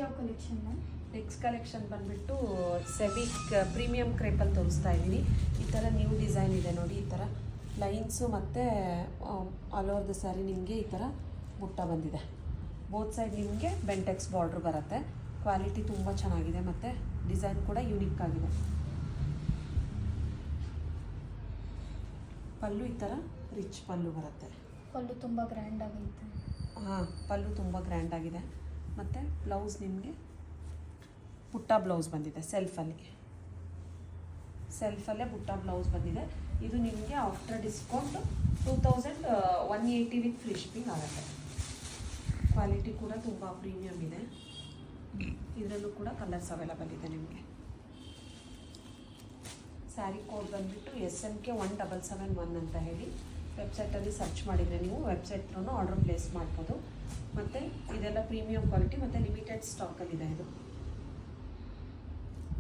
ಯಾವ collection? Next collection ಬಂದುಬಿಟ್ಟು ಸೆವಿಕ್ premium ಕ್ರೇಪಲ್ಲಿ ತೋರಿಸ್ತಾ ಇದ್ದೀನಿ. ಈ ಥರ ನ್ಯೂ ಡಿಸೈನ್ ಇದೆ ನೋಡಿ. ಈ ಥರ ಲೈನ್ಸು ಮತ್ತು ಆಲ್ ಓವರ್ ದ ಸ್ಯಾರಿ ನಿಮಗೆ ಈ ಥರ ಬುಟ್ಟ ಬಂದಿದೆ. ಬೋತ್ ಸೈಡ್ ನಿಮಗೆ ಬೆಂಟೆಕ್ಸ್ ಬಾರ್ಡ್ರ್ ಬರುತ್ತೆ. ಕ್ವಾಲಿಟಿ ತುಂಬ ಚೆನ್ನಾಗಿದೆ ಮತ್ತು ಡಿಸೈನ್ ಕೂಡ ಯೂನಿಕ್ ಆಗಿದೆ. ಪಲ್ಲು ಈ ಥರ ರಿಚ್ ಪಲ್ಲು ಬರುತ್ತೆ. ಪಲ್ಲು ತುಂಬ ಗ್ರ್ಯಾಂಡ್ ಆಗೈತೆ. ಹಾಂ, ಪಲ್ಲು ತುಂಬ ಗ್ರ್ಯಾಂಡ್ ಆಗಿದೆ. ಮತ್ತು ಬ್ಲೌಸ್ ನಿಮಗೆ ಬುಟ್ಟ ಬ್ಲೌಸ್ ಬಂದಿದೆ. ಸೆಲ್ಫಲ್ಲೇ ಬುಟ್ಟ ಬ್ಲೌಸ್ ಬಂದಿದೆ. ಇದು ನಿಮಗೆ after discount 2180 with free shipping ಆಗುತ್ತೆ. ಕ್ವಾಲಿಟಿ ಕೂಡ ತುಂಬ ಪ್ರೀಮಿಯಮ್ ಇದೆ. ಇದರಲ್ಲೂ ಕೂಡ ಕಲರ್ಸ್ ಅವೈಲಬಲ್ ಇದೆ ನಿಮಗೆ. ಸ್ಯಾರಿ ಕೋಡ್ ಬಂದುಬಿಟ್ಟು SMK 1771 ಅಂತ ಹೇಳಿ ವೆಬ್ಸೈಟಲ್ಲಿ ಸರ್ಚ್ ಮಾಡಿದರೆ ನೀವು ವೆಬ್ಸೈಟ್ ಥ್ರೂ ಆರ್ಡರ್ ಪ್ಲೇಸ್ ಮಾಡ್ಬೋದು. ಮತ್ತು ಇದೆಲ್ಲ ಪ್ರೀಮಿಯಂ ಕ್ವಾಲಿಟಿ ಮತ್ತು ಲಿಮಿಟೆಡ್ ಸ್ಟಾಕಲ್ಲಿದೆ ಇದು.